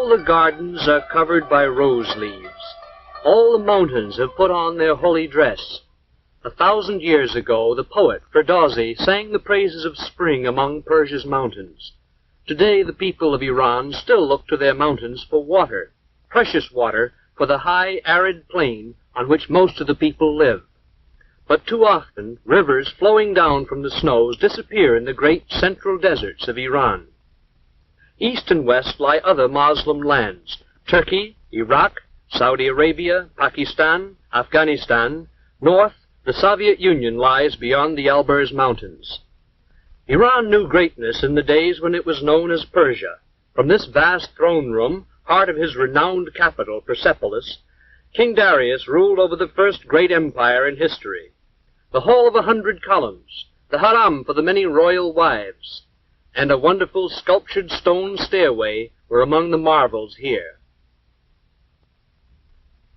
All the gardens are covered by rose leaves. All the mountains have put on their holy dress. 1,000 years ago, the poet Ferdowsi sang the praises of spring among Persia's mountains. Today, the people of Iran still look to their mountains for water, precious water for the high, arid plain on which most of the people live. But too often, rivers flowing down from the snows disappear in the great central deserts of Iran. East and west lie other Muslim lands: Turkey, Iraq, Saudi Arabia, Pakistan, Afghanistan. North, the Soviet Union lies beyond the Alborz Mountains. Iran knew greatness in the days when it was known as Persia. From this vast throne room, heart of his renowned capital, Persepolis, King Darius ruled over the first great empire in history. The Hall of 100 Columns, the Haram for the many royal wives, and a wonderful sculptured stone stairway were among the marvels here.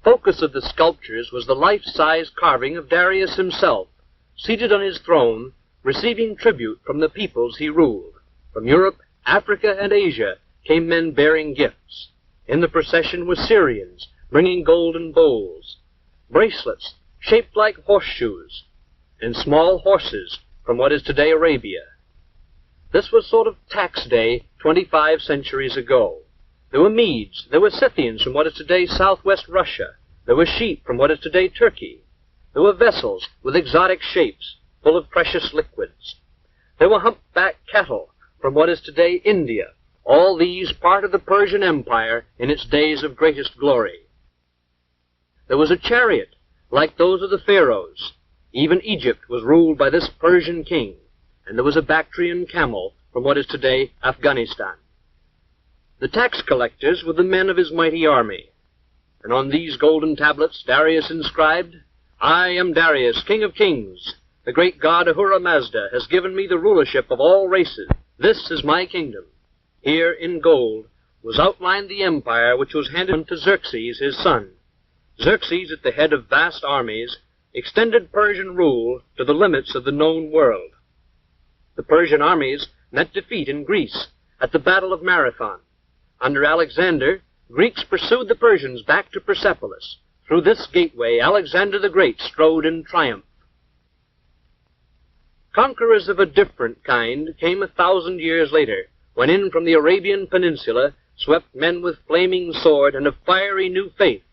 Focus of the sculptures was the life-size carving of Darius himself, seated on his throne, receiving tribute from the peoples he ruled. From Europe, Africa, and Asia came men bearing gifts. In the procession were Syrians, bringing golden bowls, bracelets shaped like horseshoes, and small horses from what is today Arabia. This was sort of tax day 25 centuries ago. There were Medes, there were Scythians from what is today southwest Russia, there were sheep from what is today Turkey, there were vessels with exotic shapes, full of precious liquids. There were humpbacked cattle from what is today India, all these part of the Persian Empire in its days of greatest glory. There was a chariot, like those of the pharaohs. Even Egypt was ruled by this Persian king, and there was a Bactrian camel from what is today Afghanistan. The tax collectors were the men of his mighty army, and on these golden tablets Darius inscribed, "I am Darius, King of Kings. The great god Ahura Mazda has given me the rulership of all races. This is my kingdom." Here, in gold, was outlined the empire which was handed to Xerxes, his son. Xerxes, at the head of vast armies, extended Persian rule to the limits of the known world. The Persian armies met defeat in Greece at the Battle of Marathon. Under Alexander, Greeks pursued the Persians back to Persepolis. Through this gateway, Alexander the Great strode in triumph. Conquerors of a different kind came 1,000 years later, when in from the Arabian Peninsula swept men with flaming sword and a fiery new faith.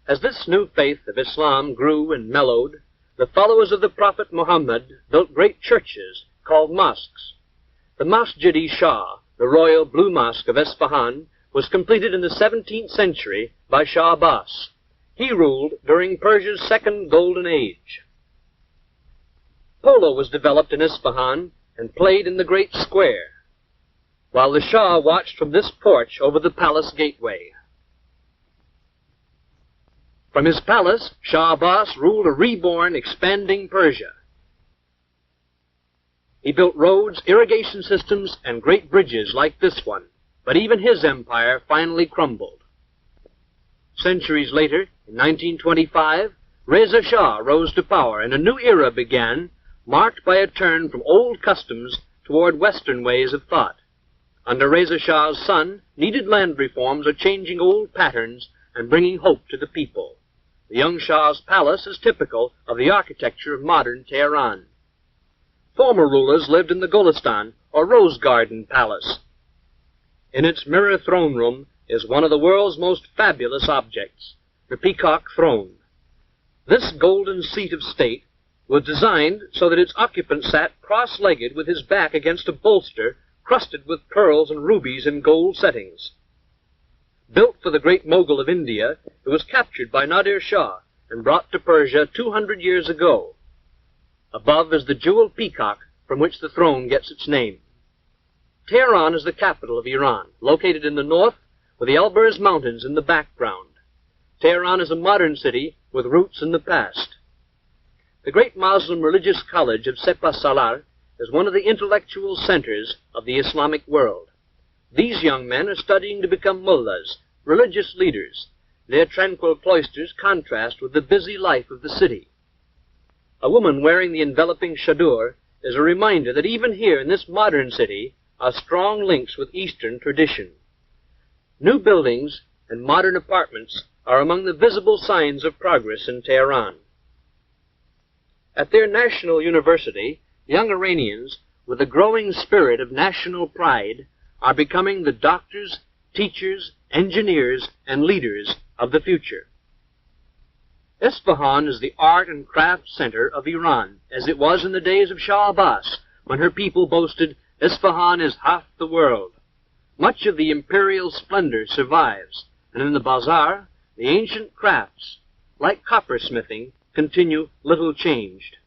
As this new faith of Islam grew and mellowed, the followers of the Prophet Muhammad built great churches called mosques. The Masjid-i-Shah, the royal blue mosque of Isfahan, was completed in the 17th century by Shah Abbas. He ruled during Persia's second golden age. Polo was developed in Isfahan and played in the great square, while the Shah watched from this porch over the palace gateway. From his palace, Shah Abbas ruled a reborn, expanding Persia. He built roads, irrigation systems, and great bridges like this one, but even his empire finally crumbled. Centuries later, in 1925, Reza Shah rose to power, and a new era began, marked by a turn from old customs toward Western ways of thought. Under Reza Shah's son, needed land reforms are changing old patterns and bringing hope to the people. The young Shah's palace is typical of the architecture of modern Tehran. Former rulers lived in the Golistan, or Rose Garden Palace. In its mirror throne room is one of the world's most fabulous objects, the Peacock Throne. This golden seat of state was designed so that its occupant sat cross-legged with his back against a bolster crusted with pearls and rubies in gold settings. Built for the great Mughal of India, it was captured by Nadir Shah and brought to Persia 200 years ago. Above is the jeweled peacock from which the throne gets its name. Tehran is the capital of Iran, located in the north with the Alborz Mountains in the background. Tehran is a modern city with roots in the past. The great Muslim religious college of Sepah-Salar is one of the intellectual centers of the Islamic world. These young men are studying to become mullahs, religious leaders. Their tranquil cloisters contrast with the busy life of the city. A woman wearing the enveloping chador is a reminder that even here in this modern city are strong links with Eastern tradition. New buildings and modern apartments are among the visible signs of progress in Tehran. At their national university, young Iranians, with a growing spirit of national pride, are becoming the doctors, teachers, engineers, and leaders of the future. Isfahan is the art and craft center of Iran, as it was in the days of Shah Abbas, when her people boasted, "Isfahan is half the world." Much of the imperial splendor survives, and in the bazaar, the ancient crafts, like coppersmithing, continue little changed.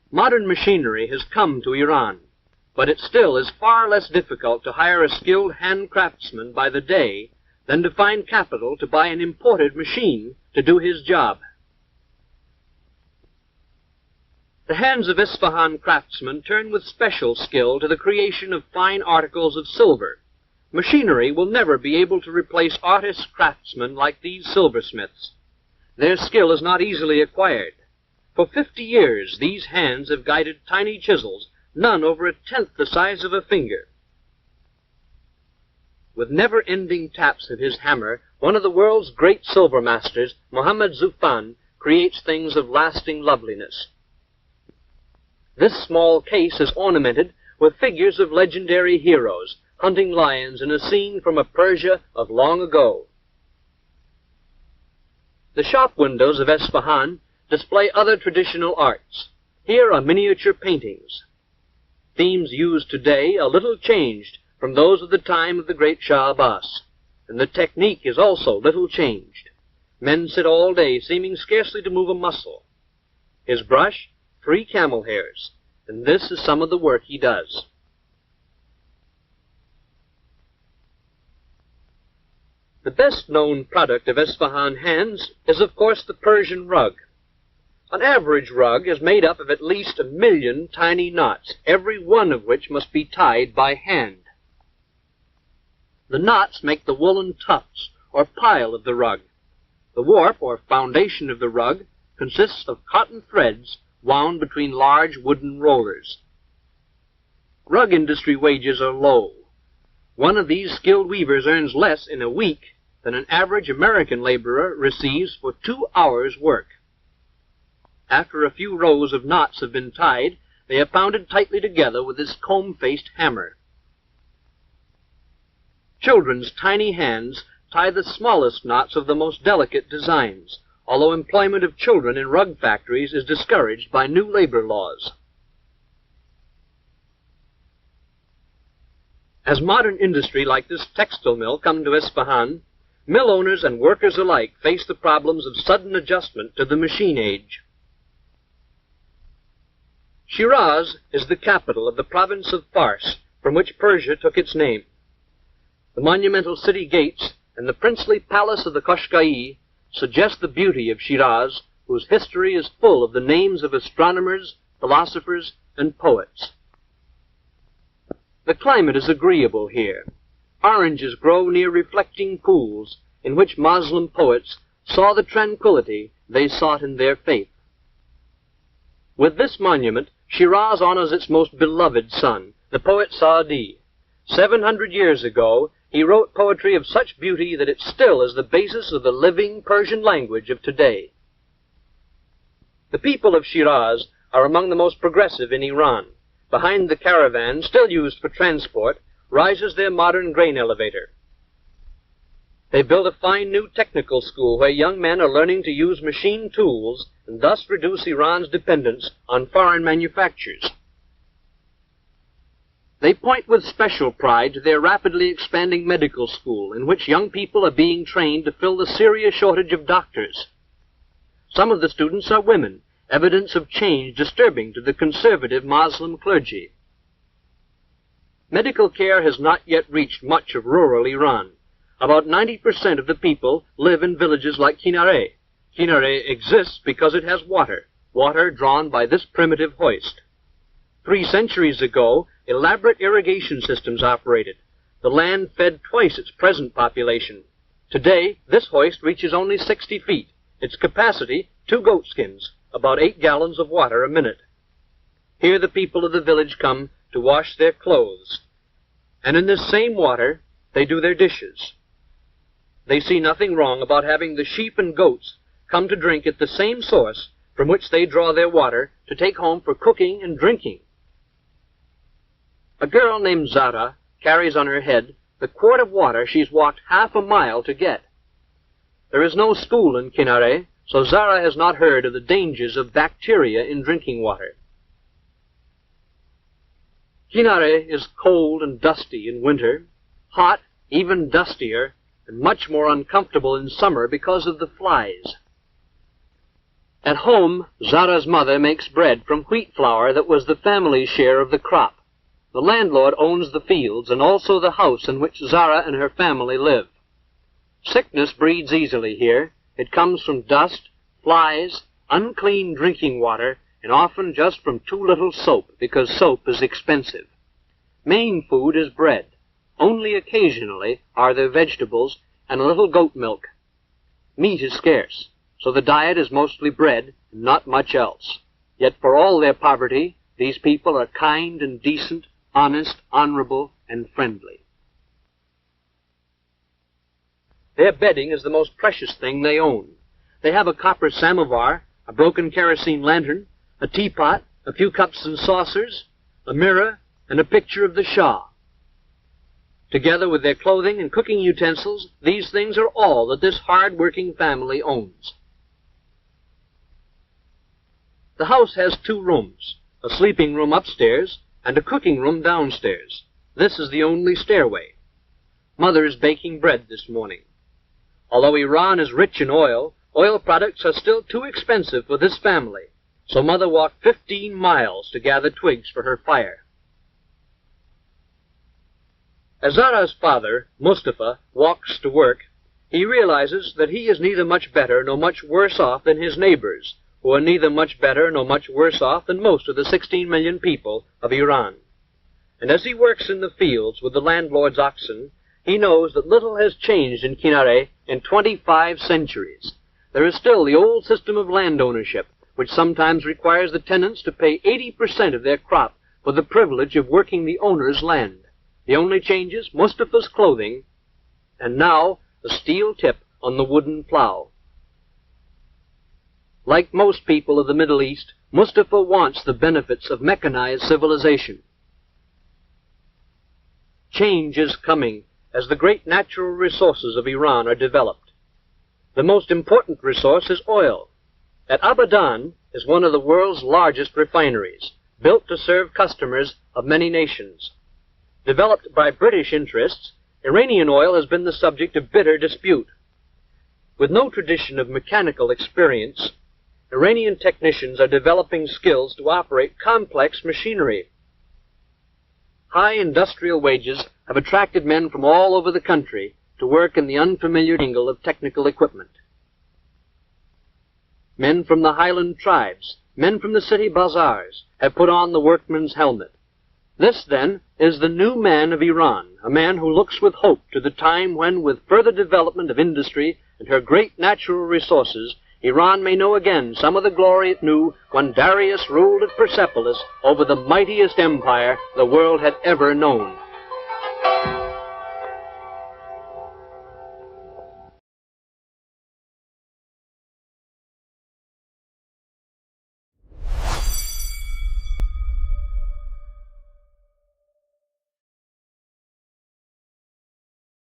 Modern machinery has come to Iran, but it still is far less difficult to hire a skilled hand craftsman by the day than to find capital to buy an imported machine to do his job. The hands of Isfahan craftsmen turn with special skill to the creation of fine articles of silver. Machinery will never be able to replace artist craftsmen like these silversmiths. Their skill is not easily acquired. For 50 years, these hands have guided tiny chisels, none over a tenth the size of a finger. With never-ending taps of his hammer, one of the world's great silver masters, Mohammad Zufan, creates things of lasting loveliness. This small case is ornamented with figures of legendary heroes, hunting lions in a scene from a Persia of long ago. The shop windows of Isfahan display other traditional arts. Here are miniature paintings. Themes used today are little changed from those of the time of the great Shah Abbas, and the technique is also little changed. Men sit all day, seeming scarcely to move a muscle. His brush, 3 camel hairs, and this is some of the work he does. The best-known product of Isfahan hands is, of course, the Persian rug. An average rug is made up of at least 1 million tiny knots, every one of which must be tied by hand. The knots make the woolen tufts, or pile of the rug. The warp, or foundation of the rug, consists of cotton threads wound between large wooden rollers. Rug industry wages are low. One of these skilled weavers earns less in a week than an average American laborer receives for 2 hours' work. After a few rows of knots have been tied, they are pounded tightly together with this comb-faced hammer. Children's tiny hands tie the smallest knots of the most delicate designs, although employment of children in rug factories is discouraged by new labor laws. As modern industry like this textile mill come to Isfahan, mill owners and workers alike face the problems of sudden adjustment to the machine age. Shiraz is the capital of the province of Fars, from which Persia took its name. The monumental city gates and the princely palace of the Qashqai suggest the beauty of Shiraz, whose history is full of the names of astronomers, philosophers, and poets. The climate is agreeable here. Oranges grow near reflecting pools, in which Moslem poets saw the tranquility they sought in their faith. With this monument, Shiraz honors its most beloved son, the poet Saadi. 700 years ago, he wrote poetry of such beauty that it still is the basis of the living Persian language of today. The people of Shiraz are among the most progressive in Iran. Behind the caravan, still used for transport, rises their modern grain elevator. They built a fine new technical school where young men are learning to use machine tools and thus reduce Iran's dependence on foreign manufactures. They point with special pride to their rapidly expanding medical school, in which young people are being trained to fill the serious shortage of doctors. Some of the students are women, evidence of change disturbing to the conservative Muslim clergy. Medical care has not yet reached much of rural Iran. About 90% of the people live in villages like Kinare. Kinare exists because it has water drawn by this primitive hoist. 3 centuries ago, elaborate irrigation systems operated. The land fed twice its present population. Today, this hoist reaches only 60 feet. Its capacity, 2 goatskins, about 8 gallons of water a minute. Here the people of the village come to wash their clothes, and in this same water they do their dishes. they see nothing wrong about having the sheep and goats come to drink at the same source from which they draw their water to take home for cooking and drinking. A girl named Zara carries on her head the quart of water she's walked half a mile to get. There is no school in Kinare, so Zara has not heard of the dangers of bacteria in drinking water. Kinare is cold and dusty in winter, hot, even dustier, and much more uncomfortable in summer because of the flies. At home, Zara's mother makes bread from wheat flour that was the family's share of the crop. The landlord owns the fields and also the house in which Zara and her family live. Sickness breeds easily here. It comes from dust, flies, unclean drinking water, and often just from too little soap, because soap is expensive. Main food is bread. Only occasionally are there vegetables and a little goat milk. Meat is scarce, so the diet is mostly bread and not much else. Yet for all their poverty, these people are kind and decent, honest, honorable, and friendly. Their bedding is the most precious thing they own. They have a copper samovar, a broken kerosene lantern, a teapot, a few cups and saucers, a mirror, and a picture of the Shah. Together with their clothing and cooking utensils, these things are all that this hard-working family owns. The house has 2 rooms, a sleeping room upstairs and a cooking room downstairs. This is the only stairway. Mother is baking bread this morning. Although Iran is rich in oil, oil products are still too expensive for this family, so Mother walked 15 miles to gather twigs for her fire. As Zara's father, Mustafa, walks to work, he realizes that he is neither much better nor much worse off than his neighbors, who are neither much better nor much worse off than most of the 16 million people of Iran. And as he works in the fields with the landlord's oxen, he knows that little has changed in Kinare in 25 centuries. There is still the old system of land ownership, which sometimes requires the tenants to pay 80% of their crop for the privilege of working the owner's land. The only change is Mustafa's clothing, and now the steel tip on the wooden plow. Like most people of the Middle East, Mustafa wants the benefits of mechanized civilization. Change is coming as the great natural resources of Iran are developed. The most important resource is oil. At Abadan is one of the world's largest refineries, built to serve customers of many nations. Developed by British interests, Iranian oil has been the subject of bitter dispute. With no tradition of mechanical experience, Iranian technicians are developing skills to operate complex machinery. High industrial wages have attracted men from all over the country to work in the unfamiliar tangle of technical equipment. Men from the highland tribes, men from the city bazaars, have put on the workman's helmet. This, then, is the new man of Iran, a man who looks with hope to the time when, with further development of industry and her great natural resources, Iran may know again some of the glory it knew when Darius ruled at Persepolis over the mightiest empire the world had ever known.